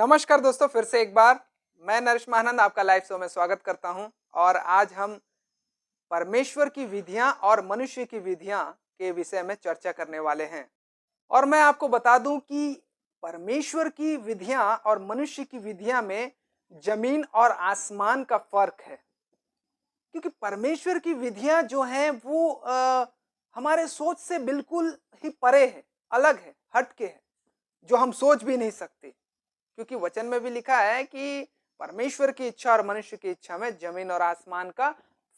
नमस्कार दोस्तों, फिर से एक बार मैं नरेश महानंद आपका लाइव शो में स्वागत करता हूं। और आज हम परमेश्वर की विधियां और मनुष्य की विधियां के विषय में चर्चा करने वाले हैं। और मैं आपको बता दूं कि परमेश्वर की विधियां और मनुष्य की विधियां में जमीन और आसमान का फर्क है। क्योंकि परमेश्वर की विधियां जो हैं वो हमारे सोच से बिल्कुल ही परे है, अलग है, हटके है, जो हम सोच भी नहीं सकते। क्योंकि वचन में भी लिखा है कि परमेश्वर की इच्छा और मनुष्य की इच्छा में जमीन और आसमान का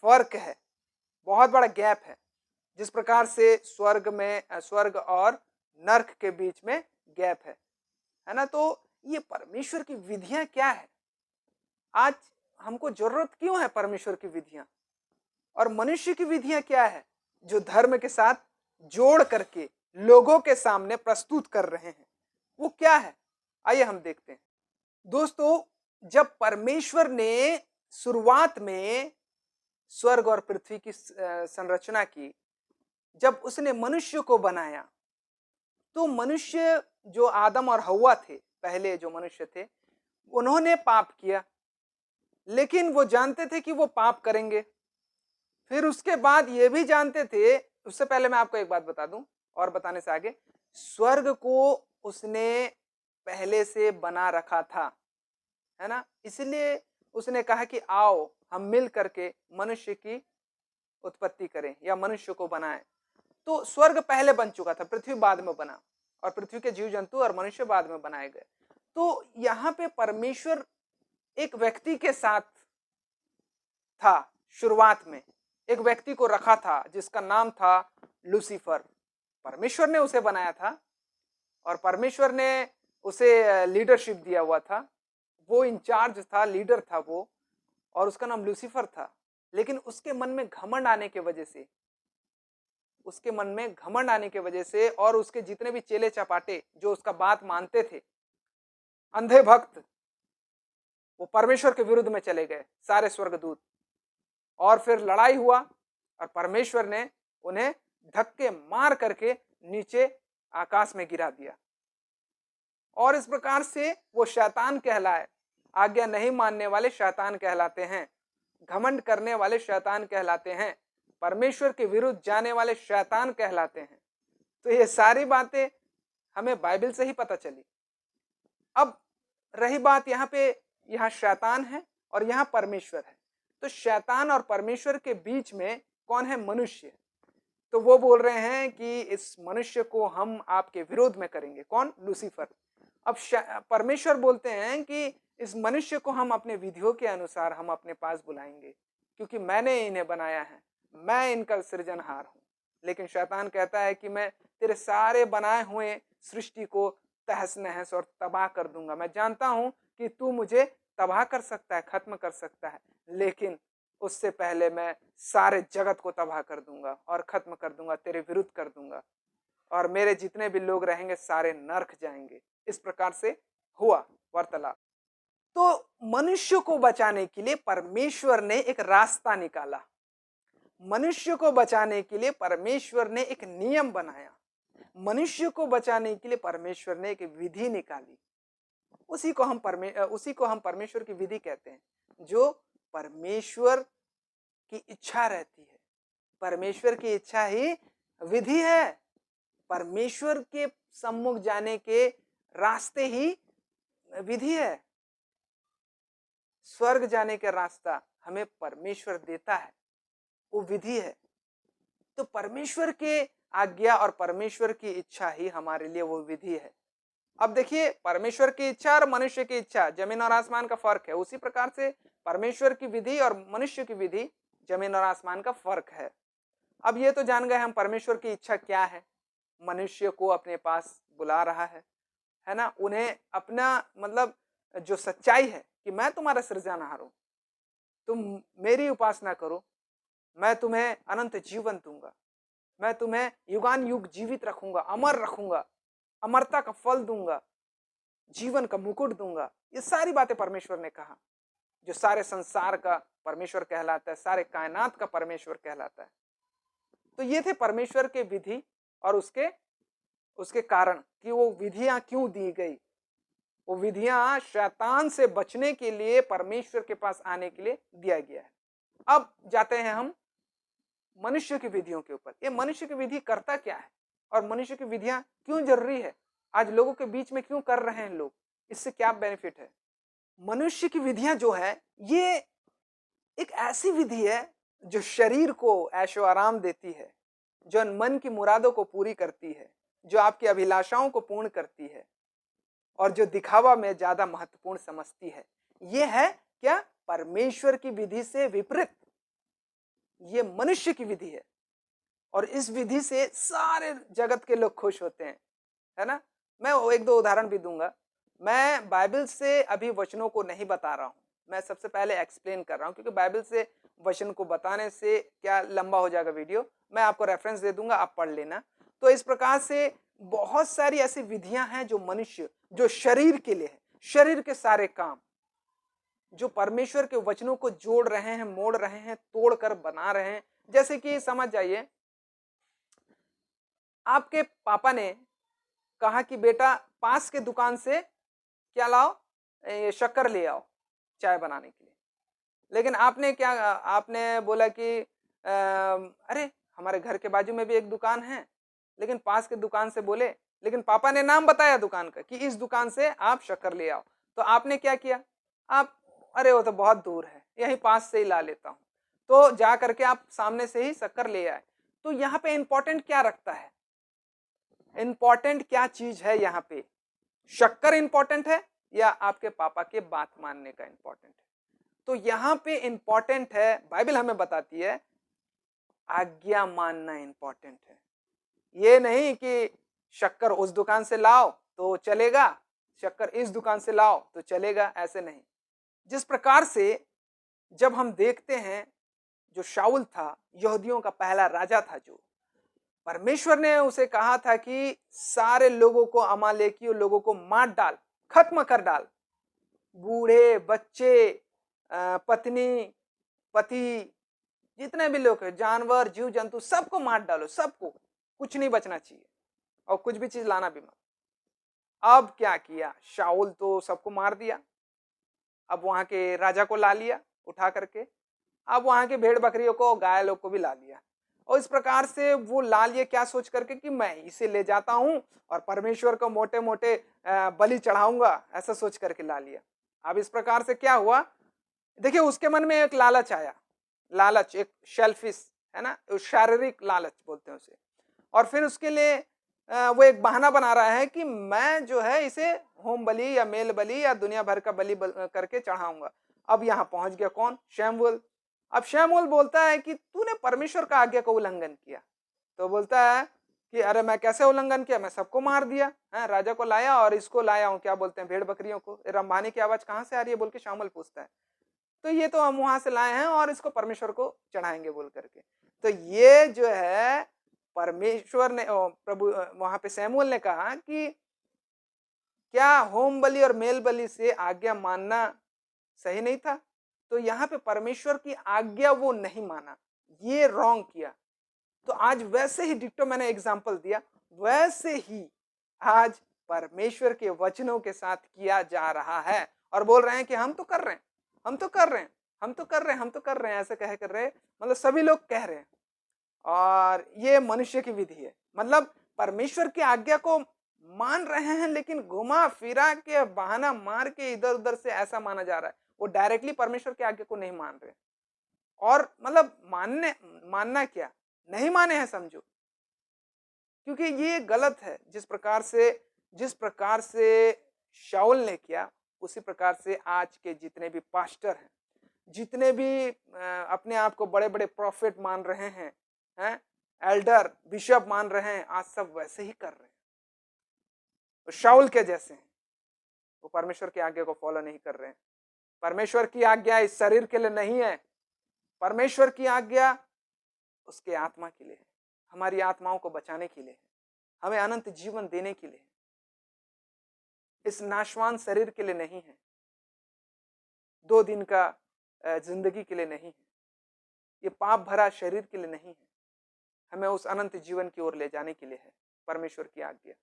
फर्क है, बहुत बड़ा गैप है। जिस प्रकार से स्वर्ग और नर्क के बीच में गैप है ना। तो ये परमेश्वर की विधियां क्या है, आज हमको जरूरत क्यों है परमेश्वर की विधियां, और मनुष्य की विधियां क्या है जो धर्म के साथ जोड़ करके लोगों के सामने प्रस्तुत कर रहे हैं, वो क्या है, आइए हम देखते हैं। दोस्तों, जब परमेश्वर ने शुरुआत में स्वर्ग और पृथ्वी की संरचना की, जब उसने मनुष्य को बनाया, तो मनुष्य जो आदम और हव्वा थे, पहले जो मनुष्य थे, उन्होंने पाप किया। लेकिन वो जानते थे कि वो पाप करेंगे। फिर उसके बाद ये भी जानते थे, उससे पहले मैं आपको एक बात बता दूं और बताने से आगे, स्वर्ग को उसने पहले से बना रखा था, है ना। इसलिए उसने कहा कि आओ हम मिल करके मनुष्य की उत्पत्ति करें या मनुष्य को बनाएं। तो स्वर्ग पहले बन चुका था, पृथ्वी बाद में बना, और पृथ्वी के जीव जंतु और मनुष्य बाद में बनाए गए। तो यहाँ पे परमेश्वर एक व्यक्ति के साथ था। शुरुआत में एक व्यक्ति को रखा था जिसका नाम था लूसीफर। परमेश्वर ने उसे बनाया था और परमेश्वर ने उसे लीडरशिप दिया हुआ था। वो इंचार्ज था, लीडर था वो, और उसका नाम लूसीफर था। लेकिन उसके मन में घमंड आने के वजह से, और उसके जितने भी चेले चपाटे जो उसका बात मानते थे, अंधे भक्त, वो परमेश्वर के विरुद्ध में चले गए, सारे स्वर्गदूत। और फिर लड़ाई हुआ और परमेश्वर ने उन्हें धक्के मार करके नीचे आकाश में गिरा दिया। और इस प्रकार से वो शैतान कहलाए, आज्ञा नहीं मानने वाले शैतान कहलाते हैं, घमंड करने वाले शैतान कहलाते हैं, परमेश्वर के विरुद्ध जाने वाले शैतान कहलाते हैं। तो ये सारी बातें हमें बाइबल से ही पता चली। अब रही बात यहाँ पे, यहाँ शैतान है और यहाँ परमेश्वर है। तो शैतान और परमेश्वर के बीच में कौन है? मनुष्य। तो वो बोल रहे हैं कि इस मनुष्य को हम आपके विरोध में करेंगे। कौन? लूसीफर। अब परमेश्वर बोलते हैं कि इस मनुष्य को हम अपने विधियों के अनुसार हम अपने पास बुलाएंगे, क्योंकि मैंने इन्हें बनाया है, मैं इनका सृजनहार हूं। लेकिन शैतान कहता है कि मैं तेरे सारे बनाए हुए सृष्टि को तहस नहस और तबाह कर दूंगा। मैं जानता हूं कि तू मुझे तबाह कर सकता है, खत्म कर सकता है, लेकिन उससे पहले मैं सारे जगत को तबाह कर दूंगा और खत्म कर दूंगा, तेरे विरुद्ध कर दूंगा, और मेरे जितने भी लोग रहेंगे सारे नरक जाएंगे। इस प्रकार से हुआ वार्तालाप। तो मनुष्य को बचाने के लिए परमेश्वर ने एक रास्ता निकाला। मनुष्य को बचाने के लिए परमेश्वर ने एक नियम बनाया। मनुष्य को बचाने के लिए परमेश्वर ने एक विधि निकाली। उसी को हम परमेश्वर की विधि कहते हैं, जो परमेश्वर की इच्छा रहती है। परमेश्वर की इच्छा ही विधि है। परमेश्वर के सम्मुख जाने के रास्ते ही विधि है। स्वर्ग जाने का रास्ता हमें परमेश्वर देता है, वो विधि है। तो परमेश्वर के आज्ञा और परमेश्वर की इच्छा ही हमारे लिए वो विधि है। अब देखिए, परमेश्वर की इच्छा और मनुष्य की इच्छा, जमीन और आसमान का फर्क है। उसी प्रकार से परमेश्वर की विधि और मनुष्य की विधि, जमीन और आसमान का फर्क है। अब ये तो जान गए हम परमेश्वर की इच्छा क्या है। मनुष्य को अपने पास बुला रहा है ना। उन्हें अपना मतलब जो सच्चाई है कि मैं तुम्हारा सृजनहार हूं, तुम मेरी उपासना करो, मैं तुम्हें अनंत जीवन दूंगा, मैं तुम्हें युगान युग जीवित रखूंगा, अमर रखूंगा, अमरता का फल दूंगा, जीवन का मुकुट दूंगा। ये सारी बातें परमेश्वर ने कहा। जो सारे संसार का परमेश्वर कहलाता है, सारे कायनात का परमेश्वर कहलाता है। तो ये थे परमेश्वर के विधि और उसके कारण कि वो विधियां क्यों दी गई। वो विधियां शैतान से बचने के लिए, परमेश्वर के पास आने के लिए दिया गया है। अब जाते हैं हम मनुष्य की विधियों के ऊपर। ये मनुष्य की विधि करता क्या है और मनुष्य की विधियां क्यों जरूरी है, आज लोगों के बीच में क्यों कर रहे हैं लोग, इससे क्या बेनिफिट है। मनुष्य की विधियां जो है ये एक ऐसी विधि है जो शरीर को ऐशो आराम देती है, जो मन की मुरादों को पूरी करती है, जो आपकी अभिलाषाओं को पूर्ण करती है और जो दिखावा में ज्यादा महत्वपूर्ण समझती है। ये है क्या, परमेश्वर की विधि से विपरीत ये मनुष्य की विधि है। और इस विधि से सारे जगत के लोग खुश होते हैं, है ना। मैं एक दो उदाहरण भी दूंगा। मैं बाइबल से अभी वचनों को नहीं बता रहा हूं, मैं सबसे पहले एक्सप्लेन कर रहा हूं, क्योंकि बाइबल से वचन को बताने से क्या लंबा हो जाएगा वीडियो। मैं आपको रेफरेंस दे दूंगा, आप पढ़ लेना। तो इस प्रकार से बहुत सारी ऐसी विधियां हैं जो मनुष्य, जो शरीर के लिए है, शरीर के सारे काम जो परमेश्वर के वचनों को जोड़ रहे हैं, मोड़ रहे हैं, तोड़कर बना रहे हैं। जैसे कि समझ जाइए, आपके पापा ने कहा कि बेटा पास के दुकान से क्या लाओ, शक्कर ले आओ चाय बनाने के लिए। लेकिन आपने क्या, आपने बोला कि अरे हमारे घर के बाजू में भी एक दुकान है, लेकिन पास के दुकान से बोले, लेकिन पापा ने नाम बताया दुकान का कि इस दुकान से आप शक्कर ले आओ। तो आपने क्या किया, आप अरे वो तो बहुत दूर है, यहीं पास से ही ला लेता हूं। तो जा करके आप सामने से ही शक्कर ले आए। तो यहाँ पे इंपॉर्टेंट क्या रखता है, इंपॉर्टेंट क्या चीज है यहाँ पे, शक्कर इंपॉर्टेंट है या आपके पापा के बात मानने का इंपॉर्टेंट है। तो यहाँ पे इंपॉर्टेंट है, बाइबल हमें बताती है आज्ञा मानना इंपॉर्टेंट है। ये नहीं कि शक्कर उस दुकान से लाओ तो चलेगा, शक्कर इस दुकान से लाओ तो चलेगा, ऐसे नहीं। जिस प्रकार से जब हम देखते हैं, जो शाऊल था, यहूदियों का पहला राजा था, जो परमेश्वर ने उसे कहा था कि सारे लोगों को, अमालेकियों लोगों को मार डाल, खत्म कर डाल, बूढ़े बच्चे, पत्नी पति, जितने भी लोग हैं, जानवर जीव जंतु, सबको मार डालो, सबको, कुछ नहीं बचना चाहिए और कुछ भी चीज लाना भी मत। अब क्या किया, शाऊल तो सबको मार दिया। अब वहां के राजा को ला लिया उठा करके, अब वहां के भेड़ बकरियों को, गाय लोग को भी ला लिया। और इस प्रकार से वो ला लिए क्या सोच करके कि मैं इसे ले जाता हूं और परमेश्वर को मोटे मोटे बलि चढ़ाऊंगा, ऐसा सोच करके ला लिया। अब इस प्रकार से क्या हुआ, देखिए उसके मन में एक लालच आया, लालच, एक शेल्फिश है ना, शारीरिक लालच बोलते हैं उसे। और फिर उसके लिए वो एक बहाना बना रहा है कि मैं जो है इसे होम बलि या मेल बलि या दुनिया भर का बलि करके चढ़ाऊंगा। अब यहाँ पहुंच गया कौन, शमूएल। अब शमूएल बोलता है कि तूने परमेश्वर का आज्ञा का उल्लंघन किया। तो बोलता है कि अरे मैं कैसे उल्लंघन किया, मैं सबको मार दिया है, राजा को लाया और इसको लाया हूँ, क्या बोलते हैं, भेड़ बकरियों को। रंबानी की आवाज कहाँ से आ रही है बोल के शमूएल पूछता है। तो ये तो हम वहां से लाए हैं और इसको परमेश्वर को चढ़ाएंगे बोल करके। तो ये जो है परमेश्वर ने, प्रभु वहां पे शमूएल ने कहा कि क्या होम बलि और मेल बलि से आज्ञा मानना सही नहीं था। तो यहाँ पे परमेश्वर की आज्ञा वो नहीं माना, ये रॉन्ग किया। तो आज वैसे ही डिक्टो, मैंने एग्जांपल दिया, वैसे ही आज परमेश्वर के वचनों के साथ किया जा रहा है और बोल रहे हैं कि हम तो कर रहे हैं, हम तो कर रहे हैं, हम तो कर रहे हैं, हम तो कर रहे हैं, ऐसे कह कर रहे, मतलब सभी लोग कह रहे हैं। और ये मनुष्य की विधि है, मतलब परमेश्वर की आज्ञा को मान रहे हैं लेकिन घुमा फिरा के, बहाना मार के, इधर उधर से ऐसा माना जा रहा है। वो डायरेक्टली परमेश्वर की आज्ञा को नहीं मान रहे, और मतलब मानना क्या, नहीं माने हैं समझो, क्योंकि ये गलत है। जिस प्रकार से शाऊल ने किया, उसी प्रकार से आज के जितने भी पास्टर हैं, जितने भी अपने आप को बड़े बड़े प्रॉफिट मान रहे हैं, एल्डर बिशप मान रहे हैं, आज सब वैसे ही कर रहे हैं। तो शाऊल के जैसे हैं, वो परमेश्वर की आज्ञा को फॉलो नहीं कर रहे हैं। परमेश्वर की आज्ञा इस शरीर के लिए नहीं है, परमेश्वर की आज्ञा उसके आत्मा के लिए है, हमारी आत्माओं को बचाने के लिए है, हमें अनंत जीवन देने के लिए है, इस नाशवान शरीर के लिए नहीं है, 2 दिन का जिंदगी के लिए नहीं है, ये पाप भरा शरीर के लिए नहीं है, हमें उस अनंत जीवन की ओर ले जाने के लिए है परमेश्वर की आज्ञा।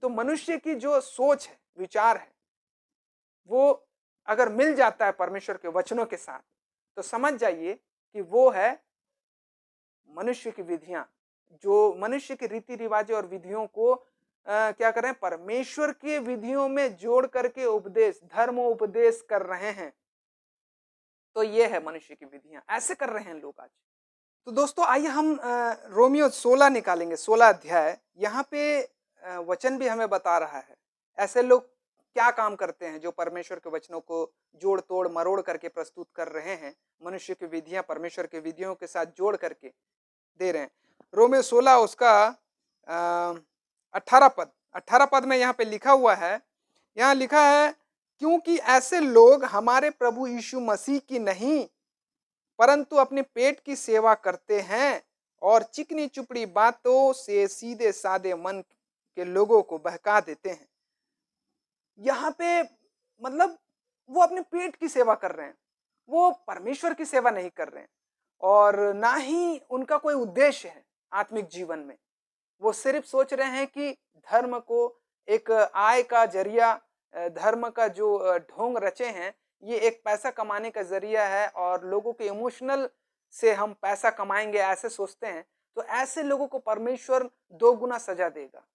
तो मनुष्य की जो सोच है, विचार है, वो अगर मिल जाता है परमेश्वर के वचनों के साथ, तो समझ जाइए कि वो है मनुष्य की विधियां, जो मनुष्य के रीति रिवाज और विधियों को क्या कर रहे हैं, परमेश्वर के विधियों में जोड़ करके उपदेश, धर्म उपदेश कर रहे हैं। तो ये है मनुष्य की विधियां, ऐसे कर रहे हैं लोग आज। तो दोस्तों आइए हम रोमियो 16 निकालेंगे, 16 अध्याय। यहाँ पे वचन भी हमें बता रहा है ऐसे लोग क्या काम करते हैं जो परमेश्वर के वचनों को जोड़ तोड़ मरोड़ करके प्रस्तुत कर रहे हैं, मनुष्य की विधियां परमेश्वर के विधियों के साथ जोड़ करके दे रहे हैं। रोमियो 16 उसका 18 पद में यहाँ पे लिखा हुआ है, यहाँ लिखा है, क्योंकि ऐसे लोग हमारे प्रभु यीशु मसीह की नहीं परंतु अपने पेट की सेवा करते हैं और चिकनी चुपड़ी बातों से सीधे साधे मन के लोगों को बहका देते हैं। यहाँ पे मतलब वो अपने पेट की सेवा कर रहे हैं, वो परमेश्वर की सेवा नहीं कर रहे हैं और ना ही उनका कोई उद्देश्य है आत्मिक जीवन में। वो सिर्फ सोच रहे हैं कि धर्म को एक आय का जरिया, धर्म का जो ढोंग रचे हैं, ये एक पैसा कमाने का जरिया है और लोगों के इमोशनल से हम पैसा कमाएंगे ऐसे सोचते हैं। तो ऐसे लोगों को परमेश्वर 2 गुना सजा देगा।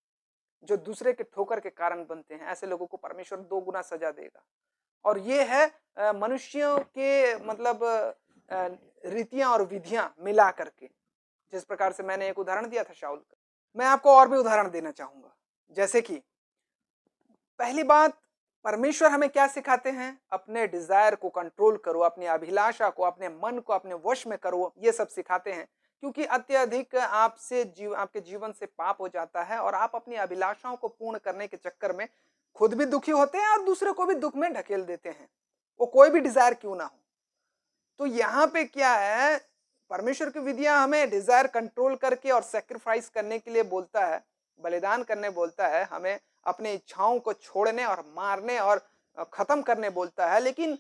जो दूसरे के ठोकर के कारण बनते हैं, ऐसे लोगों को परमेश्वर 2 गुना सजा देगा। और ये है मनुष्यों के मतलब रीतियां और विधियां मिला करके। जिस प्रकार से मैंने एक उदाहरण दिया था शाऊल का, मैं आपको और भी उदाहरण देना चाहूंगा। जैसे कि पहली बात, परमेश्वर हमें क्या सिखाते हैं, अपने डिजायर को कंट्रोल करो, अपनी अभिलाषा को, अपने मन को अपने वश में करो, ये सब सिखाते हैं। क्योंकि अत्यधिक आपके जीवन से पाप हो जाता है और आप अपनी अभिलाषाओं को पूर्ण करने के चक्कर में खुद भी दुखी होते हैं और दूसरे को भी दुख में ढकेल देते हैं, वो कोई भी डिजायर क्यों ना हो। तो यहाँ पे क्या है, परमेश्वर की विधियां हमें डिजायर कंट्रोल करके और सेक्रीफाइस करने के लिए बोलता है, बलिदान करने बोलता है, हमें अपने इच्छाओं को छोड़ने और मारने और खत्म करने बोलता है। लेकिन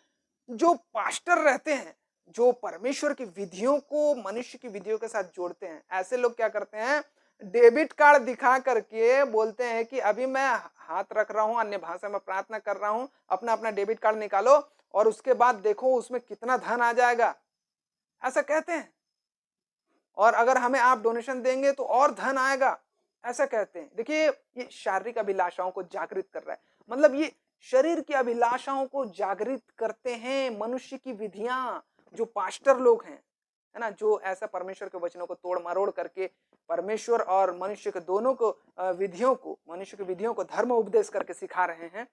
जो पास्टर रहते हैं, जो परमेश्वर की विधियों को मनुष्य की विधियों के साथ जोड़ते हैं, ऐसे लोग क्या करते हैं, डेबिट कार्ड दिखा करके बोलते हैं कि अभी मैं हाथ रख रहा हूं, अन्य भाषा में प्रार्थना कर रहा हूं, अपना अपना डेबिट कार्ड निकालो और उसके बाद देखो उसमें कितना धन आ जाएगा, ऐसा कहते हैं। और अगर हमें आप डोनेशन देंगे तो और धन आएगा, ऐसा कहते हैं। देखिए, ये शारीरिक अभिलाषाओं को जागृत कर रहा है, मतलब ये शरीर की अभिलाषाओं को जागृत करते हैं मनुष्य की विधियां। जो पास्टर लोग हैं, है ना, जो ऐसा परमेश्वर के वचनों को तोड़ मरोड़ करके परमेश्वर और मनुष्य के दोनों को विधियों को, मनुष्य की विधियों को धर्म उपदेश करके सिखा रहे हैं,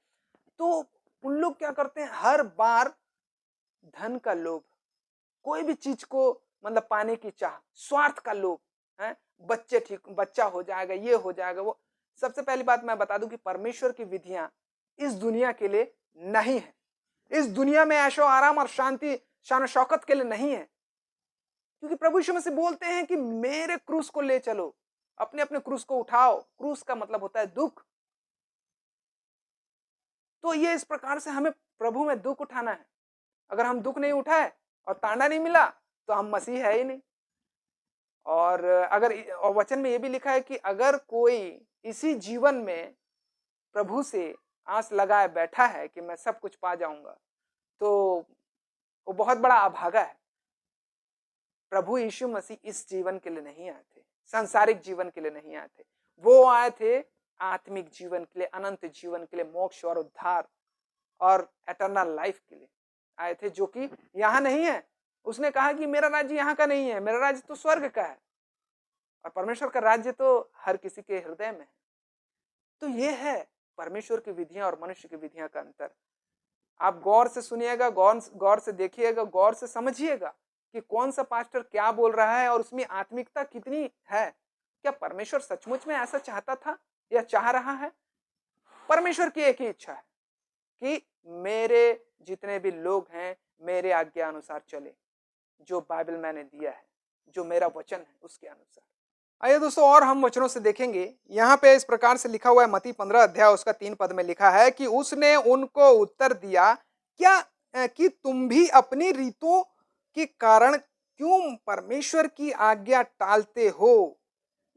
तो उन लोग क्या करते हैं, हर बार धन का लोभ, कोई भी चीज को मतलब पाने की चाह, स्वार्थ का लोभ है, बच्चा हो जाएगा, ये हो जाएगा वो। सबसे पहली बात मैं बता दूं कि परमेश्वर की विधियां इस दुनिया के लिए नहीं है। इस दुनिया में ऐशो आराम और शांति शान शौकत के लिए नहीं है। क्योंकि प्रभु यीशु मसीह बोलते हैं कि मेरे क्रूस को ले चलो, अपने अपने क्रूस को उठाओ। क्रूस का मतलब होता है दुख। तो ये इस प्रकार से हमें प्रभु में दुख उठाना है। अगर हम दुख नहीं उठाए और तांडा नहीं मिला तो हम मसीह है ही नहीं। और और वचन में ये भी लिखा है कि अगर कोई इसी जीवन में प्रभु से आस लगाए बैठा है कि मैं सब कुछ पा जाऊंगा, तो वो बहुत बड़ा अभागा है। प्रभु यीशु मसीह इस जीवन के लिए नहीं आए थे, सांसारिक जीवन के लिए नहीं आए थे। वो आए थे आत्मिक जीवन के लिए, अनंत जीवन के लिए, मोक्ष और उद्धार और एटर्नल लाइफ के लिए आए थे, जो कि यहाँ नहीं है। उसने कहा कि मेरा राज्य यहाँ का नहीं है, मेरा राज्य तो स्वर्ग का है और परमेश्वर का राज्य तो हर किसी के हृदय में है। तो ये है परमेश्वर की विधियां और मनुष्य की विधियां का अंतर। आप गौर से सुनिएगा, गौर से देखिएगा, गौर से समझिएगा कि कौन सा पास्टर क्या बोल रहा है और उसमें आत्मिकता कितनी है। क्या परमेश्वर सचमुच में ऐसा चाहता था या चाह रहा है? परमेश्वर की एक ही इच्छा है कि मेरे जितने भी लोग हैं मेरे आज्ञा अनुसार चले, जो बाइबल मैंने दिया है, जो मेरा वचन है उसके अनुसार। आइए दोस्तों, और हम वचनों से देखेंगे। यहाँ पे इस प्रकार से लिखा हुआ है, मत्ती 15 अध्याय उसका 3 पद में लिखा है कि उसने उनको उत्तर दिया, क्या कि तुम भी अपनी रीतों के कारण क्यों परमेश्वर की आज्ञा टालते हो?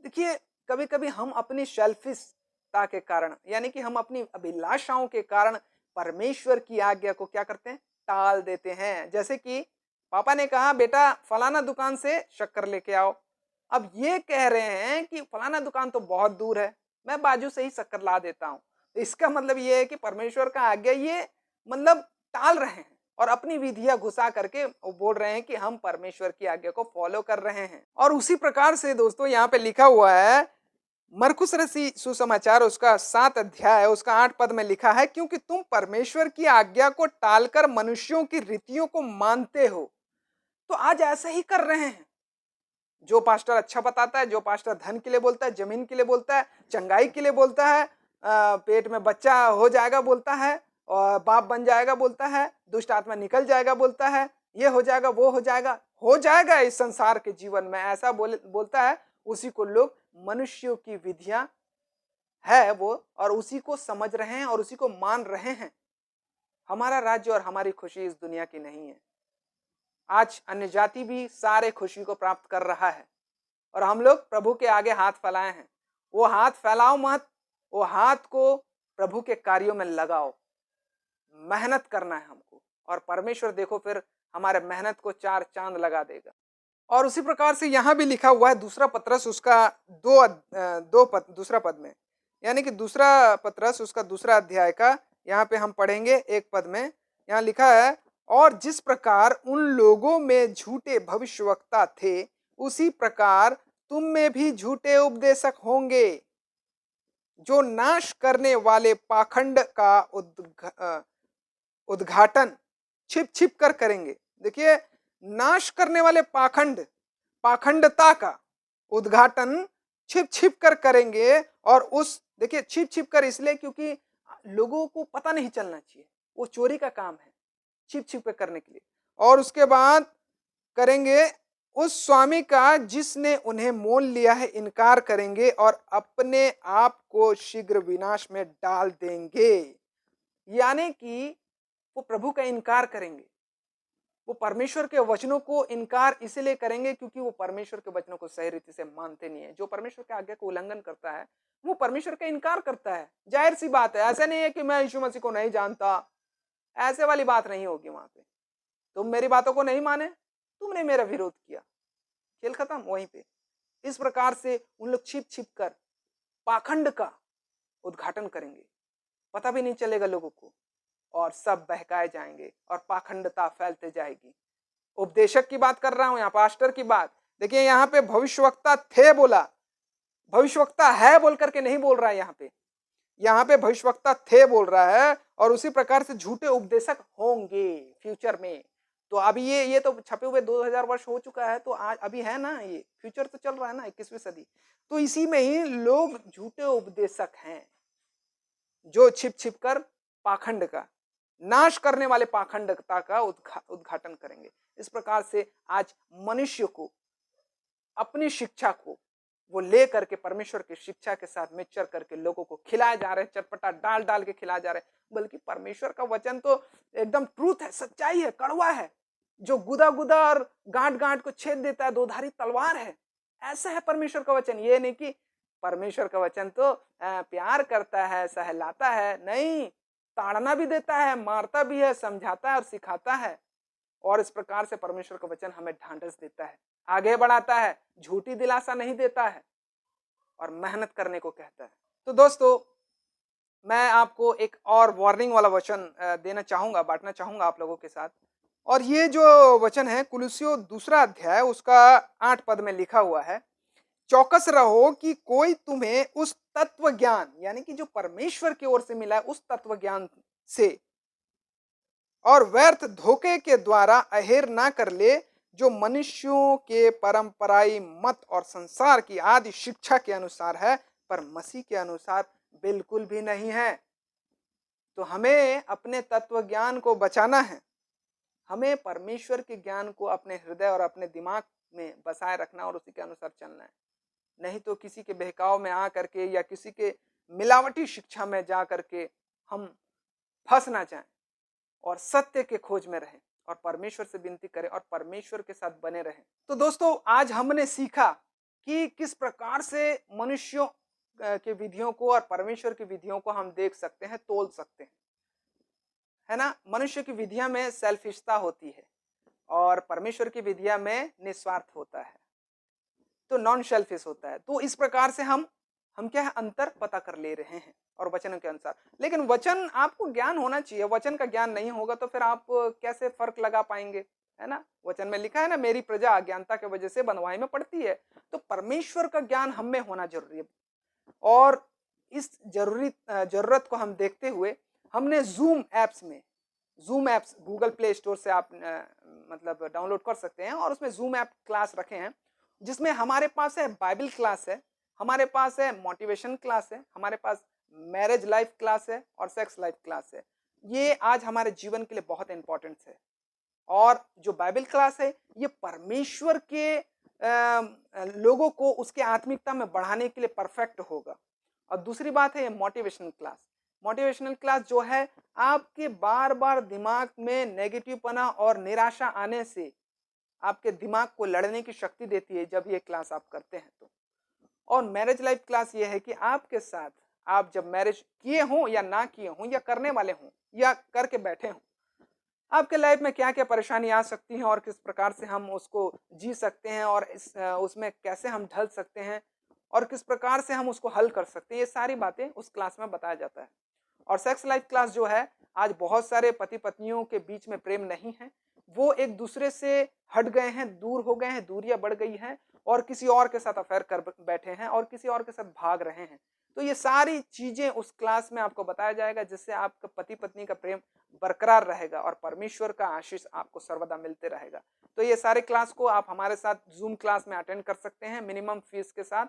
देखिए, कभी कभी हम अपनी सेल्फिशता के कारण, यानी कि हम अपनी अभिलाषाओं के कारण परमेश्वर की आज्ञा को क्या करते हैं, टाल देते हैं। जैसे कि पापा ने कहा बेटा फलाना दुकान से शक्कर लेके आओ, अब ये कह रहे हैं कि फलाना दुकान तो बहुत दूर है, मैं बाजू से ही शक्कर ला देता हूं। इसका मतलब ये है कि परमेश्वर का आज्ञा ये मतलब टाल रहे हैं और अपनी विधियां घुसा करके वो बोल रहे हैं कि हम परमेश्वर की आज्ञा को फॉलो कर रहे हैं। और उसी प्रकार से दोस्तों यहाँ पे लिखा हुआ है मरकुस रसी सुसमाचार उसका 7 अध्याय उसका 8 पद में लिखा है, क्योंकि तुम परमेश्वर की आज्ञा को टालकर मनुष्यों की रीतियों को मानते हो। तो आज ऐसा ही कर रहे हैं। जो पास्टर अच्छा बताता है, जो पास्टर धन के लिए बोलता है, जमीन के लिए बोलता है, चंगाई के लिए बोलता है, पेट में बच्चा हो जाएगा बोलता है, और बाप बन जाएगा बोलता है, दुष्ट आत्मा निकल जाएगा बोलता है, ये हो जाएगा वो हो जाएगा इस संसार के जीवन में, ऐसा बोलता है। उसी को लोग मनुष्यों की विधियां है वो, और उसी को समझ रहे हैं और उसी को मान रहे हैं। हमारा राज्य और हमारी खुशी इस दुनिया की नहीं है। आज अन्य जाति भी सारे खुशी को प्राप्त कर रहा है और हम लोग प्रभु के आगे हाथ फैलाए हैं। वो हाथ फैलाओ मत, वो हाथ को प्रभु के कार्यों में लगाओ। मेहनत करना है हमको, और परमेश्वर देखो फिर हमारे मेहनत को 4 चांद लगा देगा। और उसी प्रकार से यहाँ भी लिखा हुआ है दूसरा पत्रस उसका दूसरा पद में, यानी कि दूसरा पत्रस उसका दूसरा अध्याय का यहाँ पे हम पढ़ेंगे 1 पद में। यहाँ लिखा है, और जिस प्रकार उन लोगों में झूठे भविष्यवक्ता थे उसी प्रकार तुम में भी झूठे उपदेशक होंगे, जो नाश करने वाले पाखंड का उद्घाटन छिप छिप कर करेंगे। देखिए, नाश करने वाले पाखंडता का उद्घाटन छिप छिप कर करेंगे। और उस देखिए छिप छिप कर इसलिए क्योंकि लोगों को पता नहीं चलना चाहिए, वो चोरी का काम है छिप छिप कर करने के लिए। और उसके बाद करेंगे उस स्वामी का जिसने उन्हें मोल लिया है इनकार करेंगे और अपने आप को शीघ्र विनाश में डाल देंगे। यानी कि वो प्रभु का इनकार करेंगे, वो परमेश्वर के वचनों को इनकार इसलिए करेंगे क्योंकि वो परमेश्वर के वचनों को सही रीति से मानते नहीं है। जो परमेश्वर के आज्ञा को उल्लंघन करता है वो परमेश्वर का इनकार करता है। जाहिर सी बात है, ऐसा नहीं है कि मैं यीशु मसीह को नहीं जानता, ऐसे वाली बात नहीं होगी। वहां पे तुम मेरी बातों को नहीं माने, तुमने मेरा विरोध किया, खेल खत्म वहीं पे। इस प्रकार से उन लोग छिप छिप कर पाखंड का उद्घाटन करेंगे, पता भी नहीं चलेगा लोगों को, और सब बहकाए जाएंगे और पाखंडता फैलते जाएगी। उपदेशक की बात कर रहा हूं, यहाँ पास्टर की बात। देखिए यहाँ पे भविष्यवक्ता थे बोला, भविष्यवक्ता है बोल करके नहीं बोल रहा है। यहाँ पे भविष्यवक्ता थे बोल रहा है, और उसी प्रकार से झूठे उपदेशक होंगे फ्यूचर में। तो अभी ये तो छपे हुए 2000 वर्ष हो चुका है, तो आज अभी है ना, ये फ्यूचर तो चल रहा है ना 21वीं सदी। तो इसी में ही लोग झूठे उपदेशक हैं जो छिप छिप कर पाखंड का नाश करने वाले पाखंडता का उद्घाटन करेंगे। इस प्रकार से आज मनुष्य को अपनी शिक्षा को वो ले करके परमेश्वर की शिक्षा के साथ मिक्सचर करके लोगों को खिलाए जा रहे हैं, चटपटा डाल डाल के खिलाए जा रहे हैं। बल्कि परमेश्वर का वचन तो एकदम ट्रूथ है, सच्चाई है, कड़वा है, जो गुदा गुदा और गांठ गांठ को छेद देता है, 2 धारी तलवार है। ऐसा है परमेश्वर का वचन। ये नहीं कि परमेश्वर का वचन तो प्यार करता है, सहलाता है, नहीं, ताड़ना भी देता है, मारता भी है, समझाता है और सिखाता है। और इस प्रकार से परमेश्वर का वचन हमें ढांढस देता है, आगे बढ़ाता है, झूठी दिलासा नहीं देता है और मेहनत करने को कहता है। तो दोस्तों, मैं आपको एक और वार्निंग वाला वचन देना चाहूंगा, बांटना चाहूंगा आप लोगों के साथ। और ये जो वचन है कुलुस्सियों 2 अध्याय उसका 8 पद में लिखा हुआ है, चौकस रहो कि कोई तुम्हें उस तत्व ज्ञान, यानी कि जो परमेश्वर की ओर से मिला है, उस तत्व ज्ञान से और व्यर्थ धोखे के द्वारा अहेर ना कर ले, जो मनुष्यों के परंपराई मत और संसार की आदि शिक्षा के अनुसार है, पर मसीह के अनुसार बिल्कुल भी नहीं है। तो हमें अपने तत्व ज्ञान को बचाना है, हमें परमेश्वर के ज्ञान को अपने हृदय और अपने दिमाग में बसाए रखना और उसी के अनुसार चलना है। नहीं तो किसी के बहकाव में आ करके या किसी के मिलावटी शिक्षा में जा करके हम फंस ना जाएं, और सत्य के खोज में रहें और परमेश्वर से विनती करें और परमेश्वर के साथ बने रहें। तो दोस्तों, आज हमने सीखा कि किस प्रकार से मनुष्यों के विधियों को और परमेश्वर की विधियों को हम देख सकते हैं, तोल सकते हैं। है ना, मनुष्य की विधियां में सेल्फिशता होती है और परमेश्वर की विधियां में निस्वार्थ होता है, तो नॉन सेल्फिश होता है। तो इस प्रकार से हम क्या है, अंतर पता कर ले रहे हैं और वचनों के अनुसार। लेकिन वचन आपको ज्ञान होना चाहिए, वचन का ज्ञान नहीं होगा तो फिर आप कैसे फर्क लगा पाएंगे, है ना। वचन में लिखा है ना, मेरी प्रजा अज्ञानता की वजह से बंधुआई में पड़ती है। तो परमेश्वर का ज्ञान हम में होना जरूरी है। और इस जरूरत को हम देखते हुए हमने zoom apps Google play store से आप मतलब डाउनलोड कर सकते हैं, और उसमें जूम ऐप क्लास रखे हैं, जिसमें हमारे पास है बाइबल क्लास है, हमारे पास है मोटिवेशन क्लास है, हमारे पास मैरिज लाइफ क्लास है और सेक्स लाइफ क्लास है। ये आज हमारे जीवन के लिए बहुत इंपॉर्टेंट है। और जो बाइबल क्लास है ये परमेश्वर के लोगों को उसके आत्मिकता में बढ़ाने के लिए परफेक्ट होगा। और दूसरी बात है मोटिवेशनल क्लास। मोटिवेशनल क्लास जो है आपके बार बार दिमाग में नेगेटिवपना और निराशा आने से आपके दिमाग को लड़ने की शक्ति देती है जब ये क्लास आप करते हैं तो। और मैरिज लाइफ क्लास ये है कि आपके साथ आप जब मैरिज किए हों या ना किए हों या करने वाले हों या करके बैठे हों, आपके लाइफ में क्या क्या परेशानी आ सकती हैं और किस प्रकार से हम उसको जी सकते हैं और उसमें कैसे हम ढल सकते हैं और किस प्रकार से हम उसको हल कर सकते हैं, ये सारी बातें उस क्लास में बताया जाता है। और सेक्स लाइफ क्लास जो है, आज बहुत सारे पति पत्नियों के बीच में प्रेम नहीं है, वो एक दूसरे से हट गए हैं, दूर हो गए हैं, दूरियां बढ़ गई हैं और किसी और के साथ अफेयर कर बैठे हैं और किसी और के साथ भाग रहे हैं। तो ये सारी चीजें उस क्लास में आपको बताया जाएगा, जिससे आपका पति पत्नी का प्रेम बरकरार रहेगा और परमेश्वर का आशीष आपको सर्वदा मिलते रहेगा। तो ये सारे क्लास को आप हमारे साथ जूम क्लास में अटेंड कर सकते हैं मिनिमम फीस के साथ।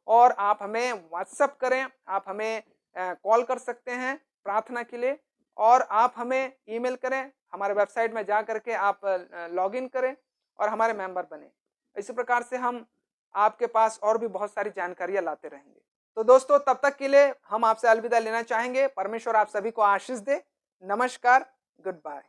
और आप हमें व्हाट्सएप करें, आप हमें कॉल कर सकते हैं प्रार्थना के लिए, और आप हमें ईमेल करें, हमारे वेबसाइट में जा करके आप लॉगिन करें और हमारे मेंबर बने। इसी प्रकार से हम आपके पास और भी बहुत सारी जानकारियां लाते रहेंगे। तो दोस्तों, तब तक के लिए हम आपसे अलविदा लेना चाहेंगे। परमेश्वर आप सभी को आशीष दे। नमस्कार, गुड बाय।